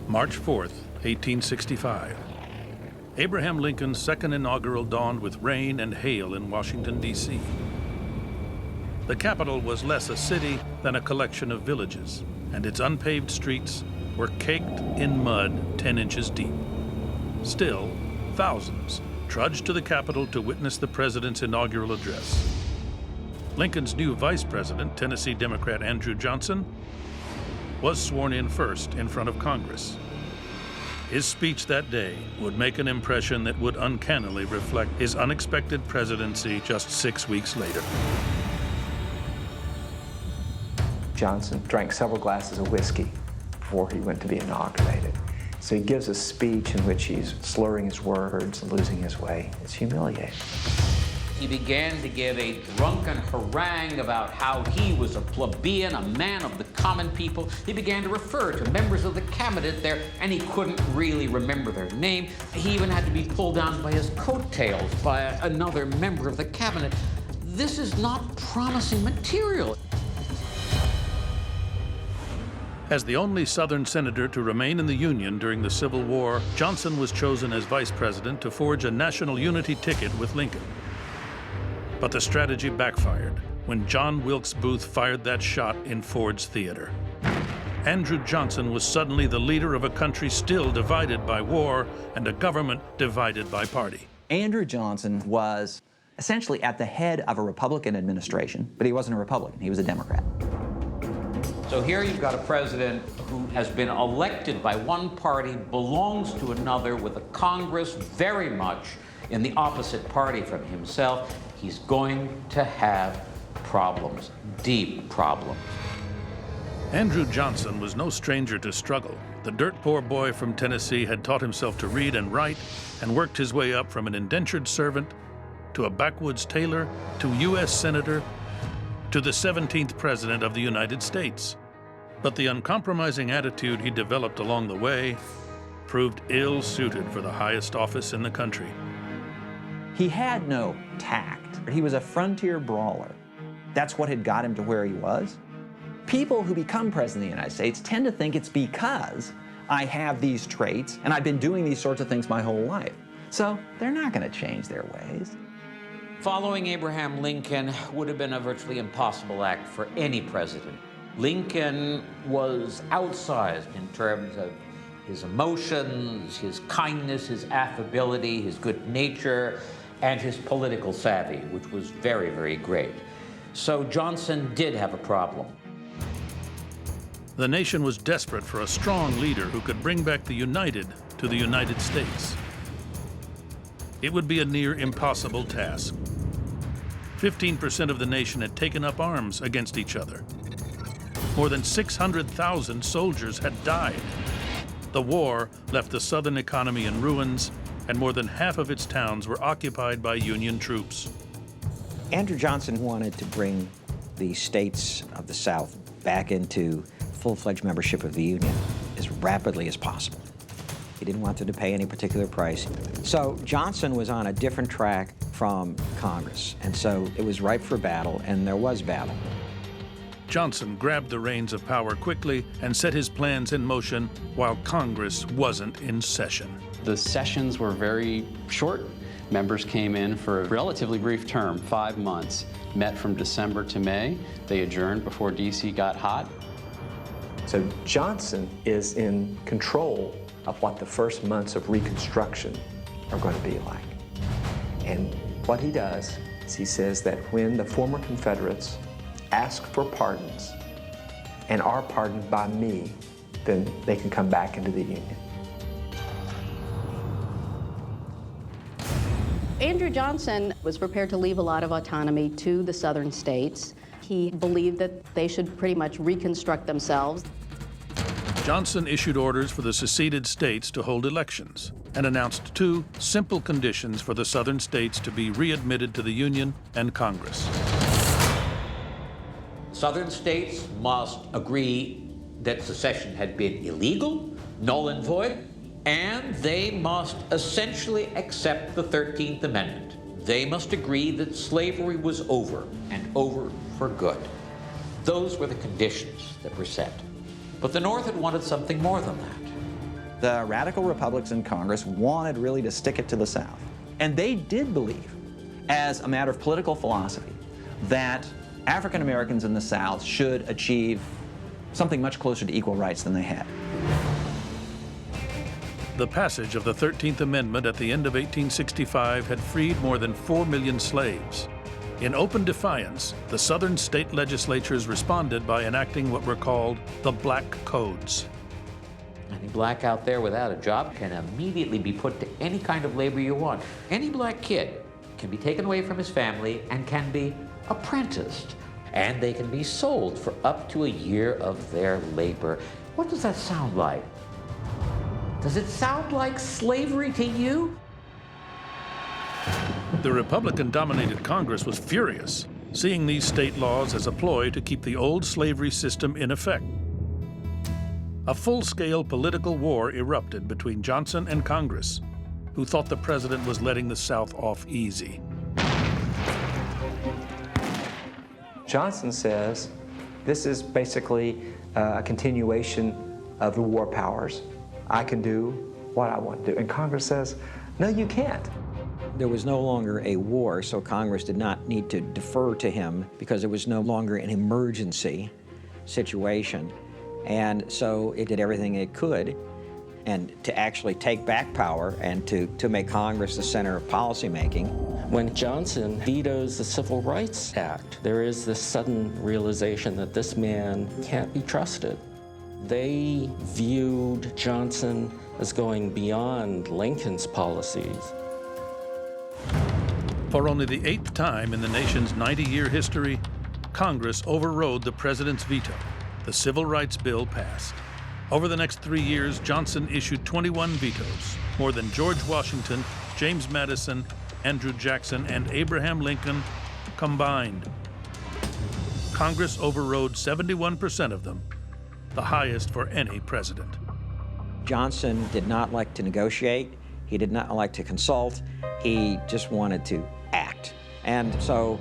March 4th, 1865. Abraham Lincoln's second inaugural dawned with rain and hail in Washington, D.C. The capital was less a city than a collection of villages, and its unpaved streets were caked in mud 10 inches deep. Still, thousands trudged to the Capitol to witness the president's inaugural address. Lincoln's new vice president, Tennessee Democrat Andrew Johnson, was sworn in first in front of Congress. His speech that day would make an impression that would uncannily reflect his unexpected presidency just 6 weeks later. Johnson drank several glasses of whiskey before he went to be inaugurated. So he gives a speech in which he's slurring his words and losing his way. It's humiliating. He began to give a drunken harangue about how he was a plebeian, a man of the common people. He began to refer to members of the cabinet there, and he couldn't really remember their name. He even had to be pulled down by his coattails by another member of the cabinet. This is not promising material. As the only Southern senator to remain in the Union during the Civil War, Johnson was chosen as vice president to forge a national unity ticket with Lincoln. But the strategy backfired when John Wilkes Booth fired that shot in Ford's Theater. Andrew Johnson was suddenly the leader of a country still divided by war and a government divided by party. Andrew Johnson was essentially at the head of a Republican administration, but he wasn't a Republican, he was a Democrat. So here you've got a president who has been elected by one party, belongs to another, with a Congress very much in the opposite party from himself. He's going to have problems, deep problems. Andrew Johnson was no stranger to struggle. The dirt poor boy from Tennessee had taught himself to read and write and worked his way up from an indentured servant to a backwoods tailor to U.S. Senator to the 17th President of the United States. But the uncompromising attitude he developed along the way proved ill-suited for the highest office in the country. He had no tact. He was a frontier brawler. That's what had got him to where he was. People who become president of the United States tend to think it's because I have these traits and I've been doing these sorts of things my whole life. So they're not going to change their ways. Following Abraham Lincoln would have been a virtually impossible act for any president. Lincoln was outsized in terms of his emotions, his kindness, his affability, his good nature, and his political savvy, which was very, very great. So Johnson did have a problem. The nation was desperate for a strong leader who could bring back the United to the United States. It would be a near impossible task. 15% of the nation had taken up arms against each other. More than 600,000 soldiers had died. The war left the Southern economy in ruins, and more than half of its towns were occupied by Union troops. Andrew Johnson wanted to bring the states of the South back into full-fledged membership of the Union as rapidly as possible. He didn't want them to pay any particular price. So Johnson was on a different track from Congress, and so it was ripe for battle, and there was battle. Johnson grabbed the reins of power quickly and set his plans in motion while Congress wasn't in session. The sessions were very short. Members came in for a relatively brief term, 5 months, met from December to May. They adjourned before D.C. got hot. So Johnson is in control of what the first months of Reconstruction are going to be like. And what he does is he says that when the former Confederates ask for pardons and are pardoned by me, then they can come back into the Union. Andrew Johnson was prepared to leave a lot of autonomy to the southern states. He believed that they should pretty much reconstruct themselves. Johnson issued orders for the seceded states to hold elections and announced 2 simple conditions for the southern states to be readmitted to the Union and Congress. Southern states must agree that secession had been illegal, null and void, and they must essentially accept the 13th Amendment. They must agree that slavery was over, and over for good. Those were the conditions that were set. But the North had wanted something more than that. The radical Republicans in Congress wanted really to stick it to the South. And they did believe, as a matter of political philosophy, that African Americans in the South should achieve something much closer to equal rights than they had. The passage of the 13th Amendment at the end of 1865 had freed more than 4 million slaves. In open defiance, the Southern state legislatures responded by enacting what were called the Black Codes. Any black out there without a job can immediately be put to any kind of labor you want. Any black kid can be taken away from his family and can be apprenticed. And they can be sold for up to a year of their labor. What does that sound like? Does it sound like slavery to you? The Republican-dominated Congress was furious, seeing these state laws as a ploy to keep the old slavery system in effect. A full-scale political war erupted between Johnson and Congress, who thought the president was letting the South off easy. Johnson says this is basically a continuation of the war powers. I can do what I want to do. And Congress says, no, you can't. There was no longer a war, so Congress did not need to defer to him because there was no longer an emergency situation. And so it did everything it could and to actually take back power and to make Congress the center of policymaking. When Johnson vetoes the Civil Rights Act, there is this sudden realization that this man can't be trusted. They viewed Johnson as going beyond Lincoln's policies. For only the 8th time in the nation's 90-year history, Congress overrode the president's veto. The Civil Rights Bill passed. Over the next 3 years, Johnson issued 21 vetoes, more than George Washington, James Madison, Andrew Jackson, and Abraham Lincoln combined. Congress overrode 71% of them, the highest for any president. Johnson did not like to negotiate. He did not like to consult. He just wanted to act. And so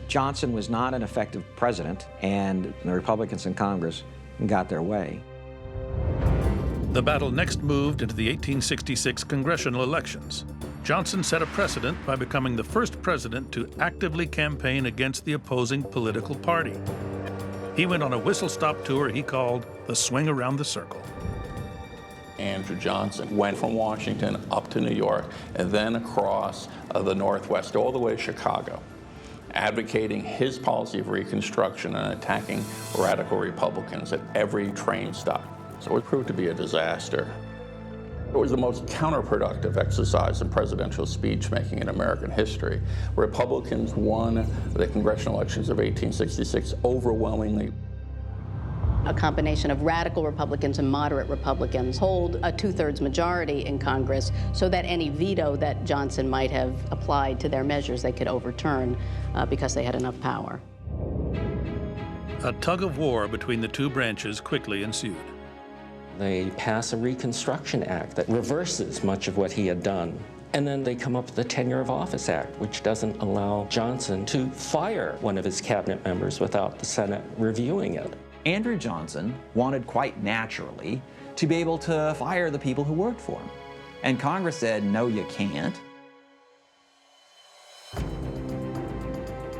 Johnson was not an effective president, and the Republicans in Congress got their way. The battle next moved into the 1866 congressional elections. Johnson set a precedent by becoming the first president to actively campaign against the opposing political party. He went on a whistle-stop tour he called the Swing Around the Circle. Andrew Johnson went from Washington up to New York and then across the Northwest all the way to Chicago, advocating his policy of Reconstruction and attacking radical Republicans at every train stop. So it proved to be a disaster. It was the most counterproductive exercise in presidential speech-making in American history. Republicans won the congressional elections of 1866 overwhelmingly. A combination of radical Republicans and moderate Republicans hold a 2/3 majority in Congress so that any veto that Johnson might have applied to their measures they could overturn because they had enough power. A tug of war between the two branches quickly ensued. They pass a Reconstruction Act that reverses much of what he had done. And then they come up with the Tenure of Office Act, which doesn't allow Johnson to fire one of his cabinet members without the Senate reviewing it. Andrew Johnson wanted quite naturally to be able to fire the people who worked for him. And Congress said, no, you can't.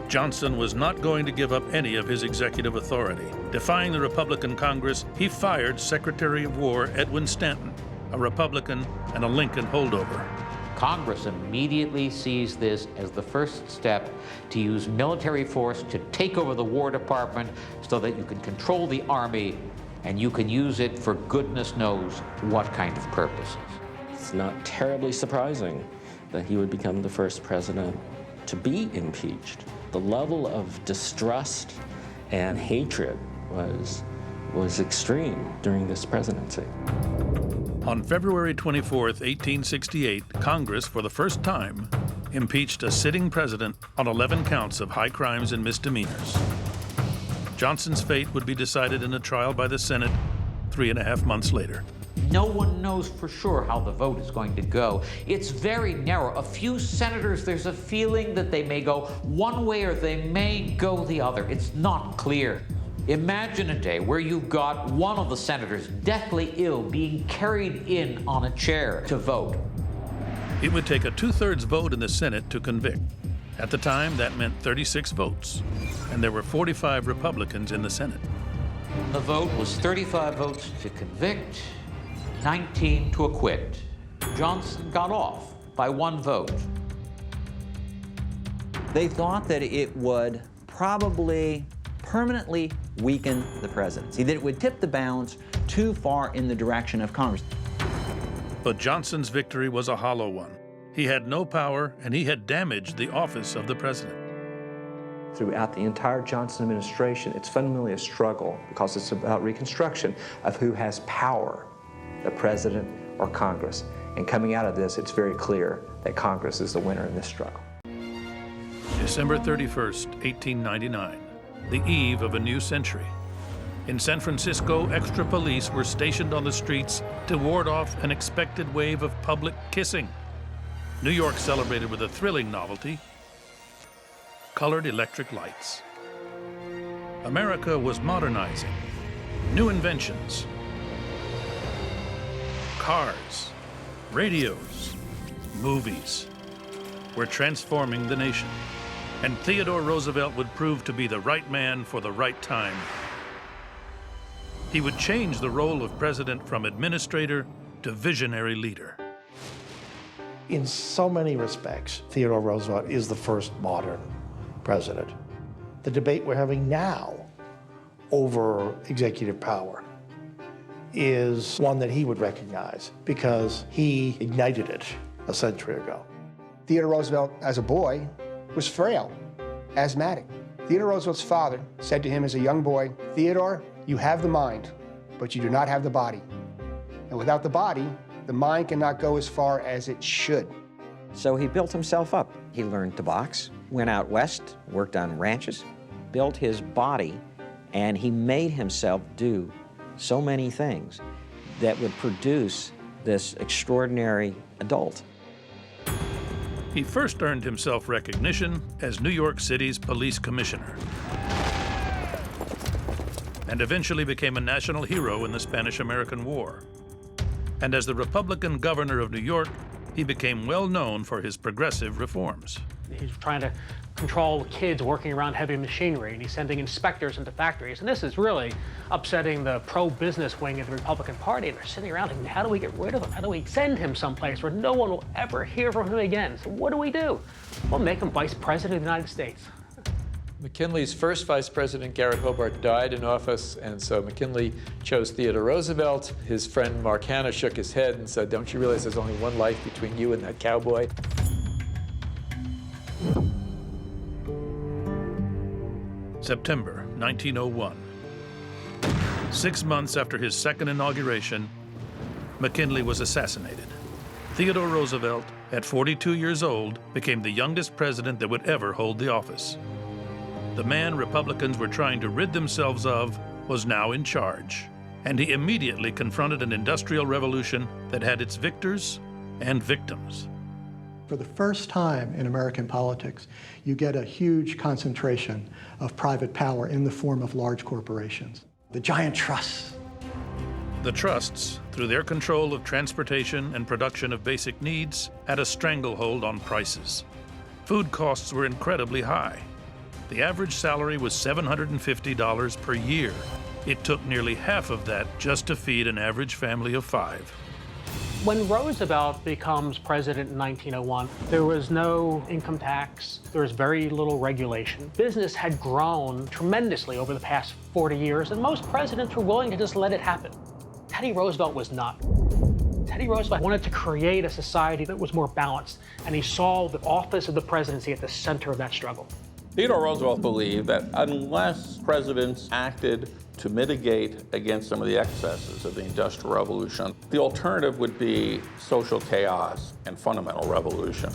Johnson was not going to give up any of his executive authority. Defying the Republican Congress, he fired Secretary of War Edwin Stanton, a Republican and a Lincoln holdover. Congress immediately sees this as the first step to use military force to take over the War Department so that you can control the Army and you can use it for goodness knows what kind of purposes. It's not terribly surprising that he would become the first president to be impeached. The level of distrust and hatred was extreme during this presidency. On February 24th, 1868, Congress, for the first time, impeached a sitting president on 11 counts of high crimes and misdemeanors. Johnson's fate would be decided in a trial by the Senate 3.5 months later. No one knows for sure how the vote is going to go. It's very narrow. A few senators, there's a feeling that they may go one way or they may go the other. It's not clear. Imagine a day where you've got one of the senators deathly ill being carried in on a chair to vote. It would take a 2/3 vote in the Senate to convict. At the time, that meant 36 votes, and there were 45 Republicans in the Senate. The vote was 35 votes to convict, 19 to acquit. Johnson got off by 1 vote. They thought that it would probably permanently weaken the presidency, that it would tip the balance too far in the direction of Congress. But Johnson's victory was a hollow one. He had no power, and he had damaged the office of the president. Throughout the entire Johnson administration, it's fundamentally a struggle, because it's about Reconstruction, of who has power, the president or Congress. And coming out of this, it's very clear that Congress is the winner in this struggle. December 31st, 1899, the eve of a new century. In San Francisco, extra police were stationed on the streets to ward off an expected wave of public kissing. New York celebrated with a thrilling novelty: colored electric lights. America was modernizing. New inventions. Cars, radios, movies were transforming the nation. And Theodore Roosevelt would prove to be the right man for the right time. He would change the role of president from administrator to visionary leader. In so many respects, Theodore Roosevelt is the first modern president. The debate we're having now over executive power is one that he would recognize, because he ignited it a century ago. Theodore Roosevelt, as a boy, was frail, asthmatic. Theodore Roosevelt's father said to him as a young boy, "Theodore, you have the mind, but you do not have the body. And without the body, the mind cannot go as far as it should." So he built himself up. He learned to box, went out west, worked on ranches, built his body, and he made himself do so many things that would produce this extraordinary adult. He first earned himself recognition as New York City's police commissioner, and eventually became a national hero in the Spanish-American War. And as the Republican governor of New York, he became well known for his progressive reforms. He's trying to control kids working around heavy machinery, and he's sending inspectors into factories. And this is really upsetting the pro-business wing of the Republican Party. And they're sitting around thinking, how do we get rid of him? How do we send him someplace where no one will ever hear from him again? So what do? We'll make him vice president of the United States. McKinley's first vice president, Garrett Hobart, died in office, and so McKinley chose Theodore Roosevelt. His friend Mark Hanna shook his head and said, "Don't you realize there's only one life between you and that cowboy?" September 1901. 6 months after his second inauguration, McKinley was assassinated. Theodore Roosevelt, at 42 years old, became the youngest president that would ever hold the office. The man Republicans were trying to rid themselves of was now in charge, and he immediately confronted an industrial revolution that had its victors and victims. For the first time in American politics, you get a huge concentration of private power in the form of large corporations. The giant trusts. The trusts, through their control of transportation and production of basic needs, had a stranglehold on prices. Food costs were incredibly high. The average salary was $750 per year. It took nearly half of that just to feed an average family of 5. When Roosevelt becomes president in 1901, there was no income tax, there was very little regulation. Business had grown tremendously over the past 40 years, and most presidents were willing to just let it happen. Teddy Roosevelt was not. Teddy Roosevelt wanted to create a society that was more balanced, and he saw the office of the presidency at the center of that struggle. Theodore Roosevelt believed that unless presidents acted to mitigate against some of the excesses of the Industrial Revolution, the alternative would be social chaos and fundamental revolution.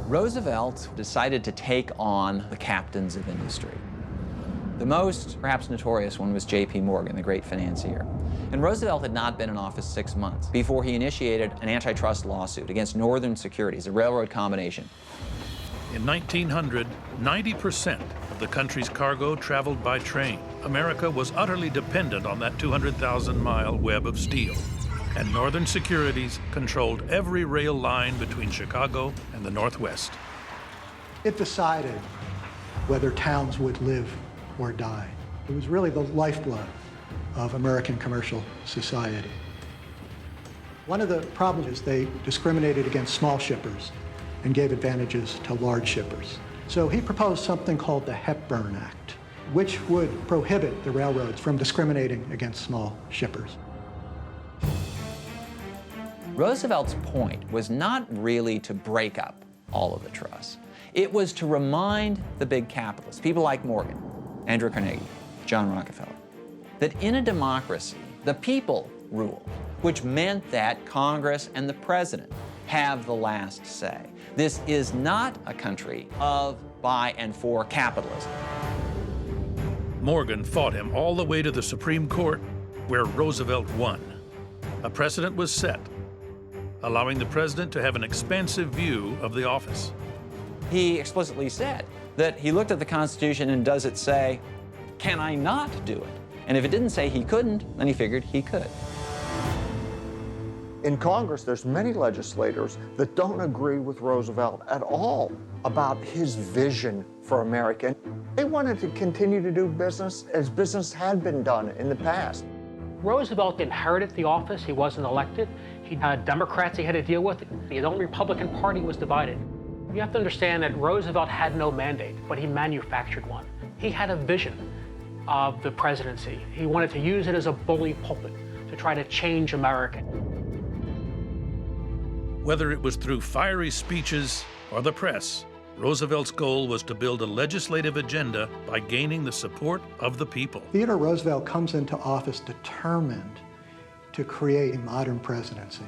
Roosevelt decided to take on the captains of industry. The most, perhaps notorious one, was J.P. Morgan, the great financier. And Roosevelt had not been in office 6 months before he initiated an antitrust lawsuit against Northern Securities, a railroad combination. In 1900, 90% of the country's cargo traveled by train. America was utterly dependent on that 200,000-mile web of steel. And Northern Securities controlled every rail line between Chicago and the Northwest. It decided whether towns would live or die. It was really the lifeblood of American commercial society. One of the problems is they discriminated against small shippers and gave advantages to large shippers. So he proposed something called the Hepburn Act, which would prohibit the railroads from discriminating against small shippers. Roosevelt's point was not really to break up all of the trusts. It was to remind the big capitalists, people like Morgan, Andrew Carnegie, John Rockefeller, that in a democracy, the people rule, which meant that Congress and the president have the last say. This is not a country of, by, and for capitalism. Morgan fought him all the way to the Supreme Court, where Roosevelt won. A precedent was set, allowing the president to have an expansive view of the office. He explicitly said that he looked at the Constitution and does it say, can I not do it? And if it didn't say he couldn't, then he figured he could. In Congress, there's many legislators that don't agree with Roosevelt at all about his vision for America. They wanted to continue to do business as business had been done in the past. Roosevelt inherited the office. He wasn't elected. He had Democrats he had to deal with. His own Republican Party was divided. You have to understand that Roosevelt had no mandate, but he manufactured one. He had a vision of the presidency. He wanted to use it as a bully pulpit to try to change America. Whether it was through fiery speeches or the press, Roosevelt's goal was to build a legislative agenda by gaining the support of the people. Theodore Roosevelt comes into office determined to create a modern presidency.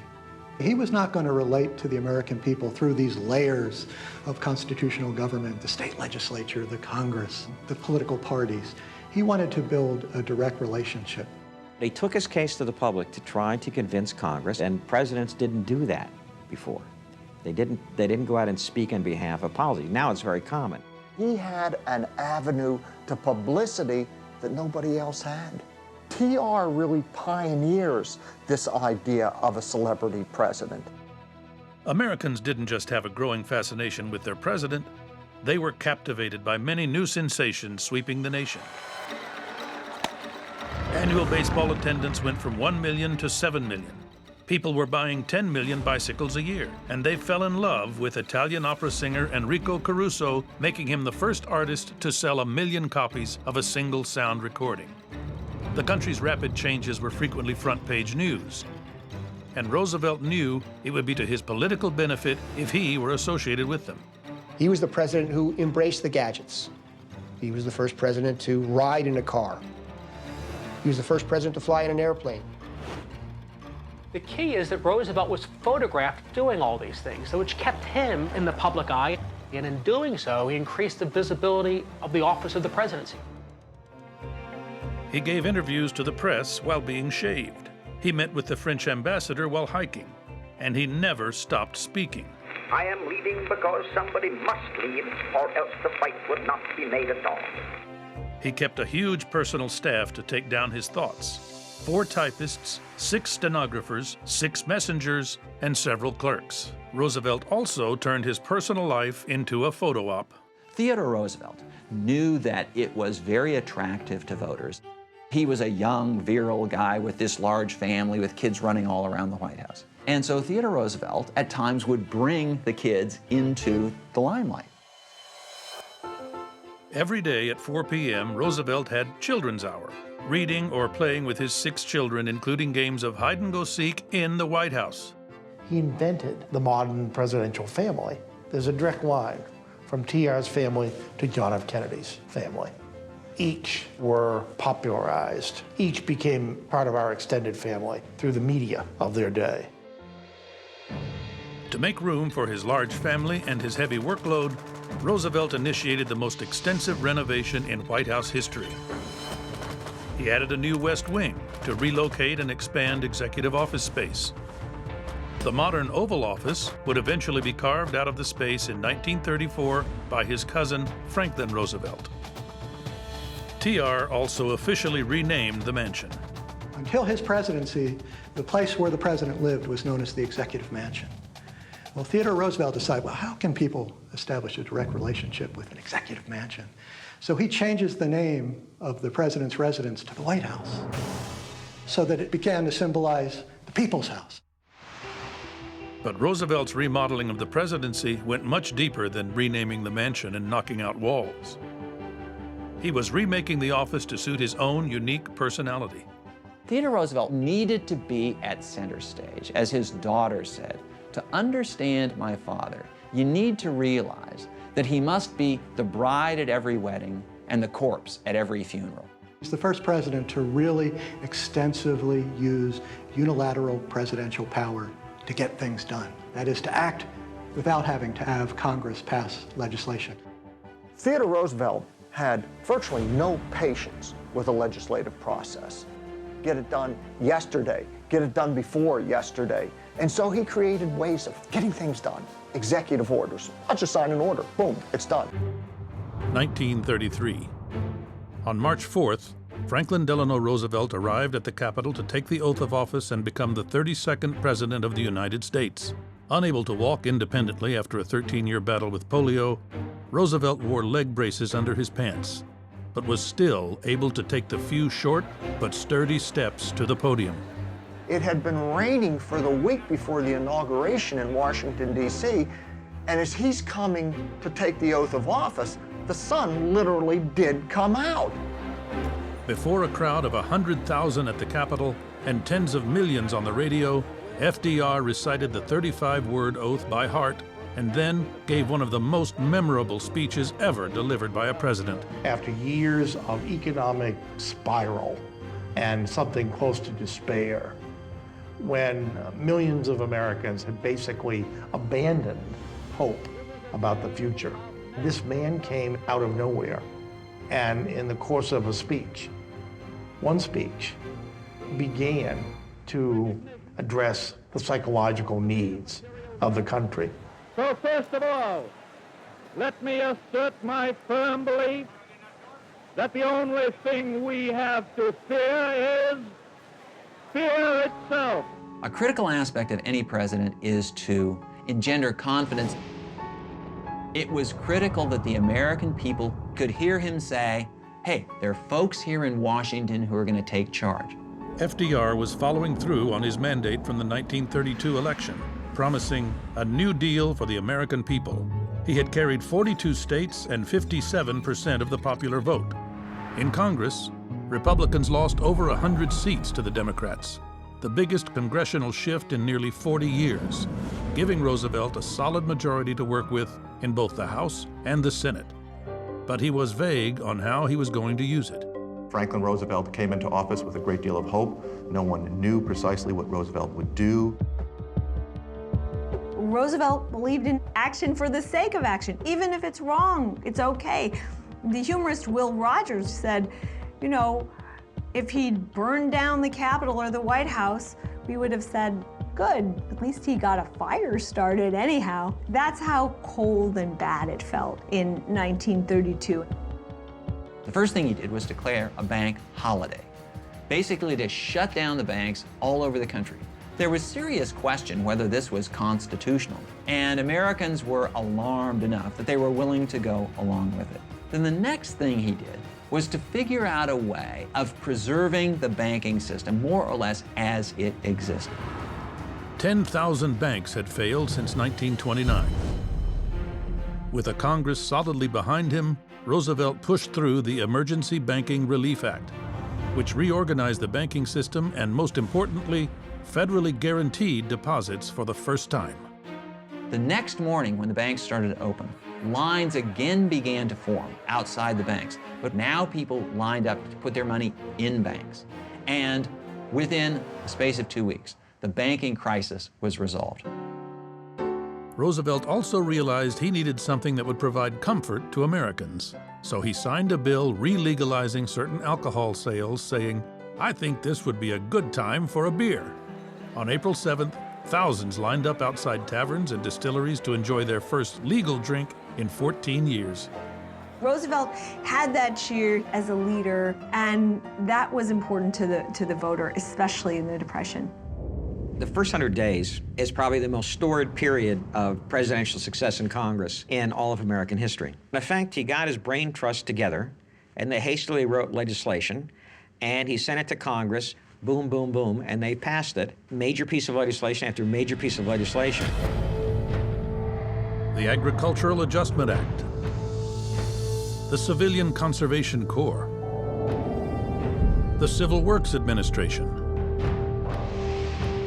He was not going to relate to the American people through these layers of constitutional government, the state legislature, the Congress, the political parties. He wanted to build a direct relationship. He took his case to the public to try to convince Congress, and presidents didn't do that before. They didn't go out and speak on behalf of policy. Now it's very common. He had an avenue to publicity that nobody else had. TR really pioneers this idea of a celebrity president. Americans didn't just have a growing fascination with their president, they were captivated by many new sensations sweeping the nation. Annual baseball attendance went from 1 million to 7 million. People were buying 10 million bicycles a year, and they fell in love with Italian opera singer Enrico Caruso, making him the first artist to sell 1 million copies of a single sound recording. The country's rapid changes were frequently front-page news, and Roosevelt knew it would be to his political benefit if he were associated with them. He was the president who embraced the gadgets. He was the first president to ride in a car. He was the first president to fly in an airplane. The key is that Roosevelt was photographed doing all these things, which kept him in the public eye, and in doing so, he increased the visibility of the office of the presidency. He gave interviews to the press while being shaved. He met with the French ambassador while hiking, and he never stopped speaking. I am leaving because somebody must leave, or else the fight would not be made at all. He kept a huge personal staff to take down his thoughts. 4 typists, 6 stenographers, 6 messengers, and several clerks. Roosevelt also turned his personal life into a photo op. Theodore Roosevelt knew that it was very attractive to voters. He was a young, virile guy with this large family with kids running all around the White House. And so Theodore Roosevelt at times would bring the kids into the limelight. Every day at 4 p.m., Roosevelt had Children's Hour, reading or playing with his 6 children, including games of hide-and-go-seek in the White House. He invented the modern presidential family. There's a direct line from TR's family to John F. Kennedy's family. Each were popularized. Each became part of our extended family through the media of their day. To make room for his large family and his heavy workload, Roosevelt initiated the most extensive renovation in White House history. He added a new West Wing to relocate and expand executive office space. The modern Oval Office would eventually be carved out of the space in 1934 by his cousin, Franklin Roosevelt. TR also officially renamed the mansion. Until his presidency, the place where the president lived was known as the Executive Mansion. Well, Theodore Roosevelt decided, well, how can people establish a direct relationship with an executive mansion? So he changes the name of the president's residence to the White House so that it began to symbolize the people's house. But Roosevelt's remodeling of the presidency went much deeper than renaming the mansion and knocking out walls. He was remaking the office to suit his own unique personality. Theodore Roosevelt needed to be at center stage, as his daughter said. To understand my father, you need to realize that he must be the bride at every wedding and the corpse at every funeral. He's the first president to really extensively use unilateral presidential power to get things done. That is, to act without having to have Congress pass legislation. Theodore Roosevelt had virtually no patience with the legislative process. Get it done yesterday, get it done before yesterday. And so he created ways of getting things done. Executive orders. I'll just sign an order. Boom, it's done. 1933. On March 4th, Franklin Delano Roosevelt arrived at the Capitol to take the oath of office and become the 32nd President of the United States. Unable to walk independently after a 13-year battle with polio, Roosevelt wore leg braces under his pants, but was still able to take the few short but sturdy steps to the podium. It had been raining for the week before the inauguration in Washington, D.C., and as he's coming to take the oath of office, the sun literally did come out. Before a crowd of 100,000 at the Capitol and tens of millions on the radio, FDR recited the 35-word oath by heart and then gave one of the most memorable speeches ever delivered by a president. After years of economic spiral and something close to despair, when millions of Americans had basically abandoned hope about the future, this man came out of nowhere and in the course of a speech, one speech, began to address the psychological needs of the country. So first of all, let me assert my firm belief that the only thing we have to fear is fear itself. A critical aspect of any president is to engender confidence. It was critical that the American people could hear him say, hey, there are folks here in Washington who are going to take charge. FDR was following through on his mandate from the 1932 election, promising a new deal for the American people. He had carried 42 states and 57% of the popular vote. In Congress, Republicans lost over 100 seats to the Democrats, the biggest congressional shift in nearly 40 years, giving Roosevelt a solid majority to work with in both the House and the Senate. But he was vague on how he was going to use it. Franklin Roosevelt came into office with a great deal of hope. No one knew precisely what Roosevelt would do. Roosevelt believed in action for the sake of action. Even if it's wrong, it's okay. The humorist Will Rogers said, you know, if he'd burned down the Capitol or the White House, we would have said, good, at least he got a fire started anyhow. That's how cold and bad it felt in 1932. The first thing he did was declare a bank holiday, basically to shut down the banks all over the country. There was serious question whether this was constitutional, and Americans were alarmed enough that they were willing to go along with it. Then the next thing he did was to figure out a way of preserving the banking system more or less as it existed. 10,000 banks had failed since 1929. With a Congress solidly behind him, Roosevelt pushed through the Emergency Banking Relief Act, which reorganized the banking system and, most importantly, federally guaranteed deposits for the first time. The next morning, when the banks started to open, lines again began to form outside the banks. But now people lined up to put their money in banks. And within a space of 2 weeks, the banking crisis was resolved. Roosevelt also realized he needed something that would provide comfort to Americans. So he signed a bill re-legalizing certain alcohol sales, saying, I think this would be a good time for a beer. On April 7th, Thousands lined up outside taverns and distilleries to enjoy their first legal drink in 14 years. Roosevelt had that cheer as a leader, and that was important to the voter, especially in the Depression. The first 100 days is probably the most storied period of presidential success in Congress in all of American history. In fact, he got his brain trust together, and they hastily wrote legislation, and he sent it to Congress, boom, boom, boom, and they passed it. Major piece of legislation after major piece of legislation. The Agricultural Adjustment Act, the Civilian Conservation Corps, the Civil Works Administration,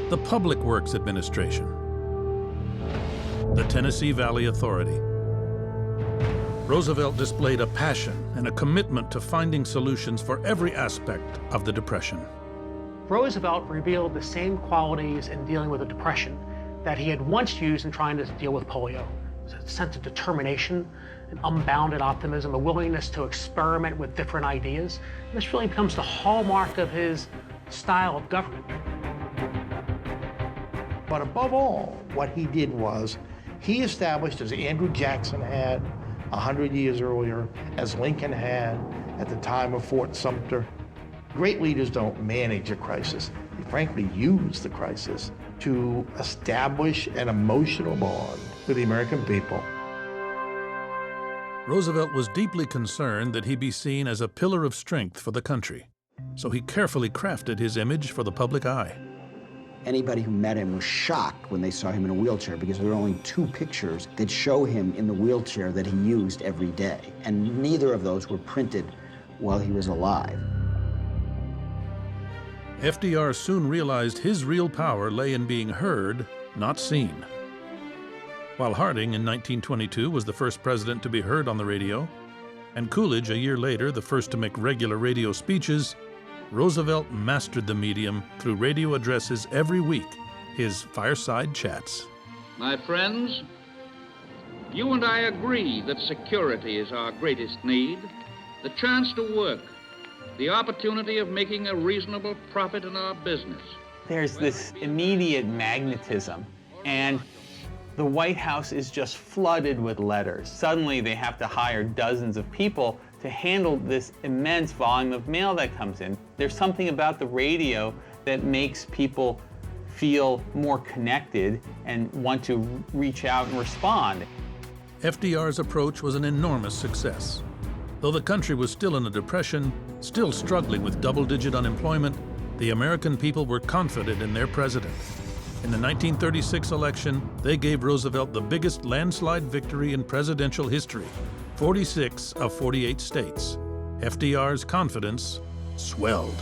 the Public Works Administration, the Tennessee Valley Authority. Roosevelt displayed a passion and a commitment to finding solutions for every aspect of the Depression. Roosevelt revealed the same qualities in dealing with the Depression that he had once used in trying to deal with polio. A sense of determination, an unbounded optimism, a willingness to experiment with different ideas. And this really becomes the hallmark of his style of government. But above all, what he did was he established, as Andrew Jackson had 100 years earlier, as Lincoln had at the time of Fort Sumter, great leaders don't manage a crisis. They frankly use the crisis to establish an emotional bond with the American people. Roosevelt was deeply concerned that he be seen as a pillar of strength for the country, so he carefully crafted his image for the public eye. Anybody who met him was shocked when they saw him in a wheelchair because there were only 2 pictures that show him in the wheelchair that he used every day, and neither of those were printed while he was alive. FDR soon realized his real power lay in being heard, not seen. While Harding in 1922 was the first president to be heard on the radio, and Coolidge a year later the first to make regular radio speeches, Roosevelt mastered the medium through radio addresses every week, his fireside chats. My friends, you and I agree that security is our greatest need, the chance to work, the opportunity of making a reasonable profit in our business. There's this immediate magnetism, and the White House is just flooded with letters. Suddenly they have to hire dozens of people to handle this immense volume of mail that comes in. There's something about the radio that makes people feel more connected and want to reach out and respond. FDR's approach was an enormous success. Though the country was still in a depression, still struggling with double-digit unemployment, the American people were confident in their president. In the 1936 election, they gave Roosevelt the biggest landslide victory in presidential history, 46 of 48 states. FDR's confidence swelled.